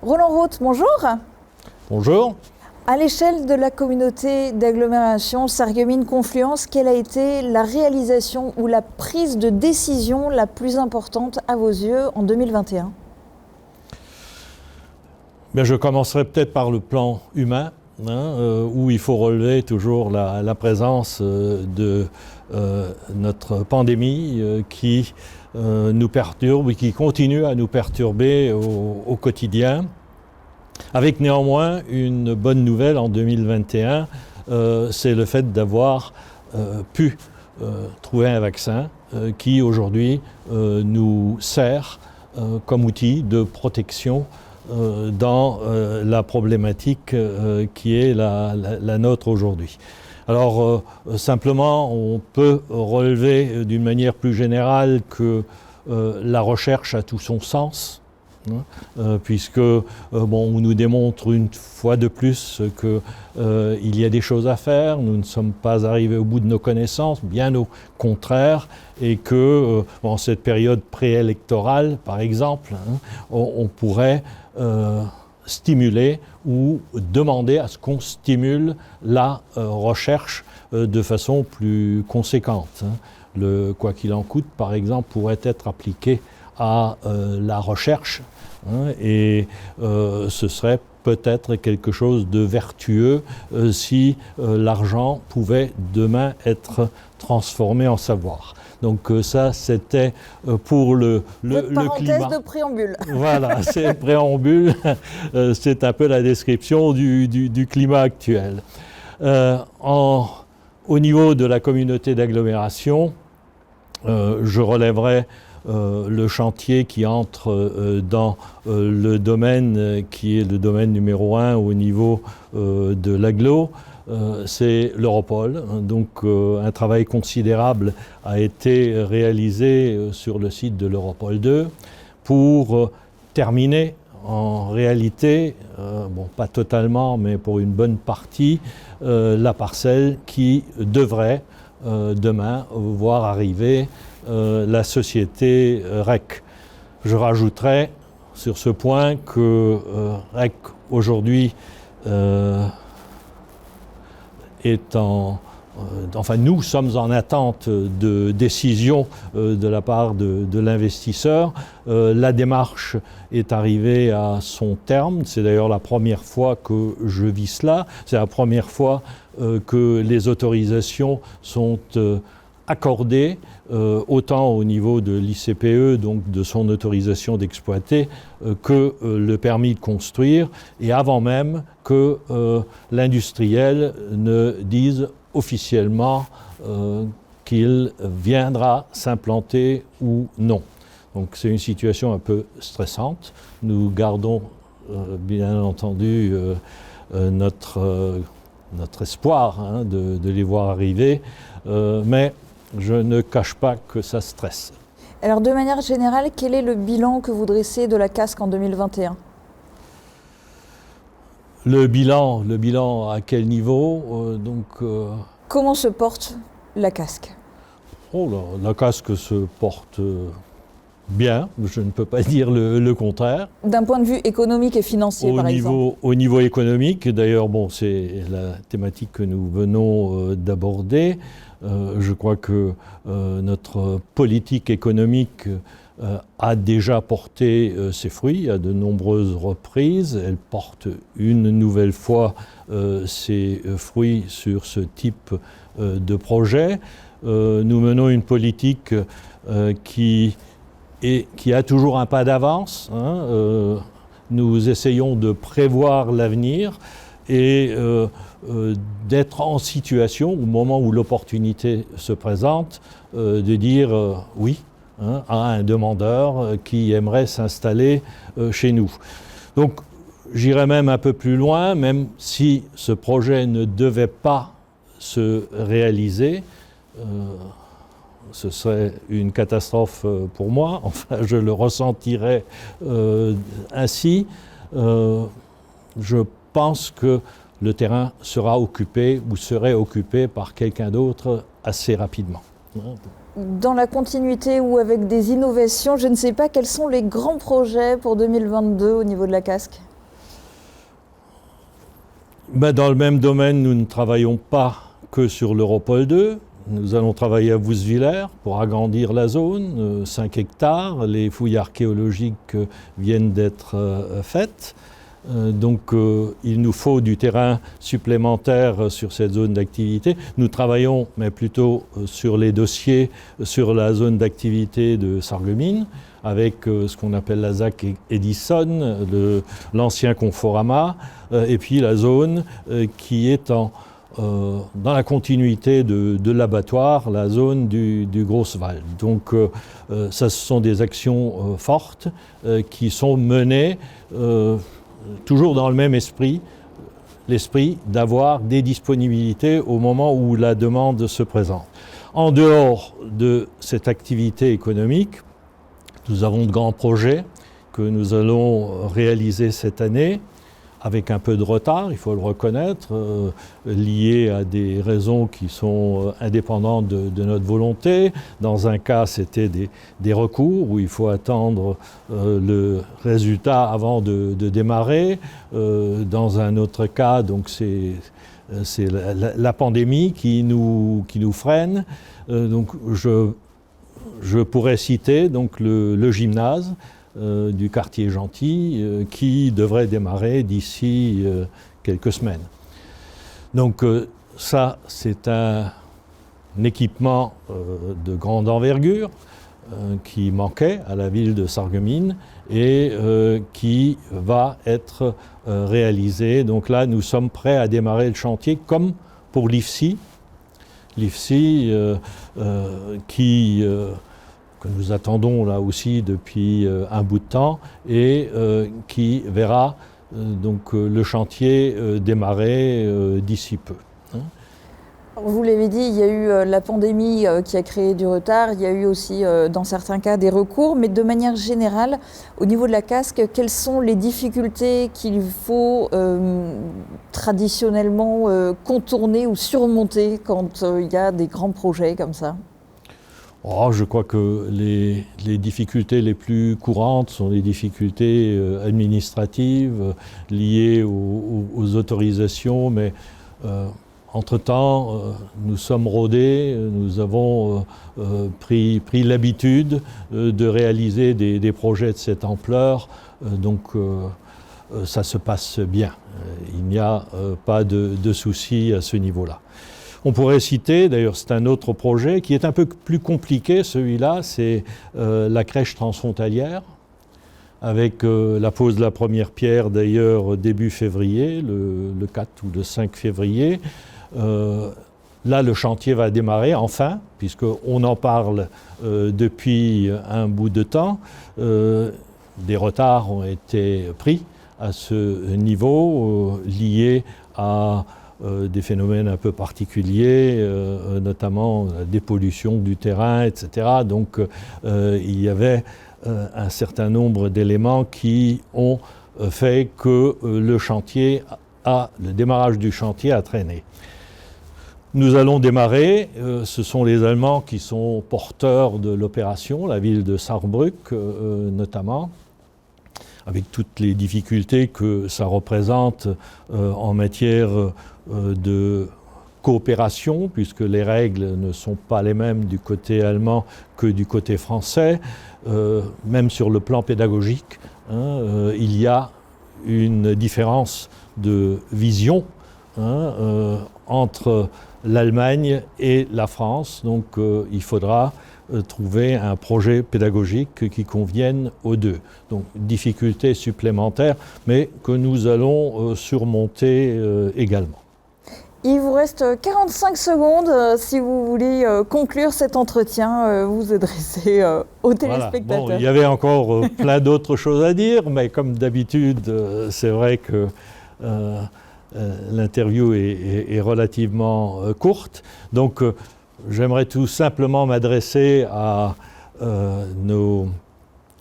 Roland Roth, bonjour. Bonjour. À l'échelle de la communauté d'agglomération Sarreguemines-Confluence, quelle a été la réalisation ou la prise de décision la plus importante à vos yeux en 2021 ? Je commencerai peut-être par le plan humain, où il faut relever toujours la présence de notre pandémie qui nous perturbe et qui continue à nous perturber au quotidien. Avec néanmoins une bonne nouvelle en 2021, c'est le fait d'avoir pu trouver un vaccin qui aujourd'hui nous sert comme outil de protection dans la problématique qui est la nôtre aujourd'hui. Alors simplement, on peut relever d'une manière plus générale que la recherche a tout son sens, puisque on nous démontre une fois de plus qu'il y a des choses à faire, nous ne sommes pas arrivés au bout de nos connaissances, bien au contraire, et que en cette période préélectorale, par exemple, on pourrait stimuler ou demander à ce qu'on stimule la recherche de façon plus conséquente. Le quoi qu'il en coûte, par exemple, pourrait être appliqué à la recherche, et ce serait peut-être quelque chose de vertueux si l'argent pouvait demain être transformé en savoir. Donc ça, c'était pour le climat. Parenthèse de préambule. Voilà, c'est préambule, c'est un peu la description du climat actuel. Au niveau de la communauté d'agglomération, je relèverai le chantier qui entre dans le domaine qui est le domaine numéro 1 au niveau de l'agglo, c'est l'Europol. Donc un travail considérable a été réalisé sur le site de l'Europol 2 pour terminer en réalité, pas totalement, mais pour une bonne partie, la parcelle qui devrait demain voir arriver la société REC. Je rajouterai sur ce point que REC aujourd'hui nous sommes en attente de décision de la part de l'investisseur. La démarche est arrivée à son terme. C'est d'ailleurs la première fois que je vis cela. C'est la première fois que les autorisations sont accordées, autant au niveau de l'ICPE, donc de son autorisation d'exploiter, que le permis de construire, et avant même que l'industriel ne dise officiellement qu'il viendra s'implanter ou non. Donc c'est une situation un peu stressante. Nous gardons bien entendu notre espoir de les voir arriver, mais je ne cache pas que ça stresse. Alors de manière générale, quel est le bilan que vous dressez de la casque en 2021 ? Le bilan à quel niveau Comment se porte la casque ? La casque se porte bien, je ne peux pas dire le contraire. D'un point de vue économique et financier, par exemple ? Au niveau économique, d'ailleurs, c'est la thématique que nous venons d'aborder. Je crois que notre politique économique a déjà porté ses fruits à de nombreuses reprises. Elle porte une nouvelle fois ses fruits sur ce type de projet. Nous menons une politique qui a toujours un pas d'avance. Nous essayons de prévoir l'avenir et d'être en situation, au moment où l'opportunité se présente, de dire oui à un demandeur qui aimerait s'installer chez nous. Donc j'irai même un peu plus loin, même si ce projet ne devait pas se réaliser, ce serait une catastrophe pour moi, enfin je le ressentirais ainsi. Je pense que le terrain sera occupé ou serait occupé par quelqu'un d'autre assez rapidement. Dans la continuité ou avec des innovations, je ne sais pas quels sont les grands projets pour 2022 au niveau de la casque ? Dans le même domaine, nous ne travaillons pas que sur l'Europol 2. Nous allons travailler à Vouswiller pour agrandir la zone, 5 hectares. Les fouilles archéologiques viennent d'être faites. Donc il nous faut du terrain supplémentaire sur cette zone d'activité. Nous travaillons, mais plutôt sur les dossiers sur la zone d'activité de Sarreguemines, avec ce qu'on appelle la ZAC Edison, l'ancien Conforama, et puis la zone qui est dans la continuité de l'abattoir, la zone du Grosswald. Donc ça, ce sont des actions fortes qui sont menées toujours dans le même esprit, l'esprit d'avoir des disponibilités au moment où la demande se présente. En dehors de cette activité économique, nous avons de grands projets que nous allons réaliser cette année, avec un peu de retard, il faut le reconnaître, lié à des raisons qui sont indépendantes de notre volonté. Dans un cas, c'était des recours où il faut attendre le résultat avant de démarrer. Dans un autre cas, donc c'est la pandémie qui nous freine. Donc je pourrais citer donc le gymnase du quartier Gentil qui devrait démarrer d'ici quelques semaines. Donc ça, c'est un équipement de grande envergure qui manquait à la ville de Sarreguemines et qui va être réalisé. Donc là, nous sommes prêts à démarrer le chantier comme pour l'IFSI. L'IFSI que nous attendons là aussi depuis un bout de temps et qui verra donc le chantier démarrer d'ici peu. Vous l'avez dit, il y a eu la pandémie qui a créé du retard, il y a eu aussi dans certains cas des recours, mais de manière générale, au niveau de la casque, quelles sont les difficultés qu'il faut traditionnellement contourner ou surmonter quand il y a des grands projets comme ça ? Je crois que les difficultés les plus courantes sont les difficultés administratives liées aux autorisations, mais entre-temps, nous sommes rodés, nous avons pris l'habitude de réaliser des projets de cette ampleur, donc ça se passe bien. Il n'y a pas de soucis à ce niveau-là. On pourrait citer, d'ailleurs c'est un autre projet qui est un peu plus compliqué, celui-là, c'est la crèche transfrontalière, avec la pose de la première pierre d'ailleurs début février, le 4 ou le 5 février. Là, le chantier va démarrer enfin, puisqu'on en parle depuis un bout de temps. Des retards ont été pris à ce niveau, liés à des phénomènes un peu particuliers, notamment la dépollution du terrain, etc. Donc il y avait un certain nombre d'éléments qui ont fait que le démarrage du chantier a traîné. Nous allons démarrer, ce sont les Allemands qui sont porteurs de l'opération, la ville de Saarbrück notamment, avec toutes les difficultés que ça représente en matière de coopération, puisque les règles ne sont pas les mêmes du côté allemand que du côté français. Même sur le plan pédagogique, il y a une différence de vision entre l'Allemagne et la France. Donc il faudra trouver un projet pédagogique qui convienne aux deux. Donc difficultés supplémentaires, mais que nous allons surmonter également. Il vous reste 45 secondes si vous voulez conclure cet entretien, vous adresser aux téléspectateurs. Voilà. Bon, il y avait encore plein d'autres choses à dire, mais comme d'habitude, c'est vrai que l'interview est relativement courte. Donc j'aimerais tout simplement m'adresser à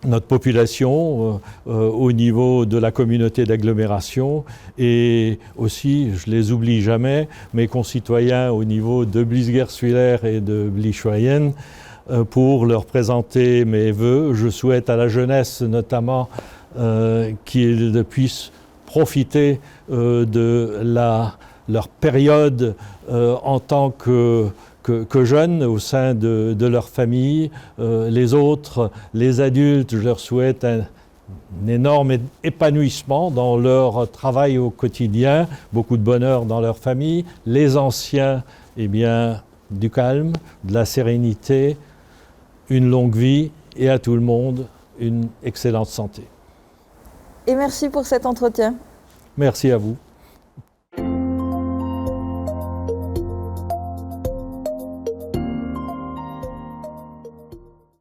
notre population au niveau de la communauté d'agglomération et aussi, je ne les oublie jamais, mes concitoyens au niveau de Blies-Guerswiller et de Blies-Schweyen pour leur présenter mes vœux. Je souhaite à la jeunesse notamment qu'ils puissent profiter de leur période en tant que jeunes au sein de leur famille. Les autres, les adultes, je leur souhaite un énorme épanouissement dans leur travail au quotidien, beaucoup de bonheur dans leur famille. Les anciens, eh bien, du calme, de la sérénité, une longue vie et à tout le monde, une excellente santé. Et merci pour cet entretien. Merci à vous.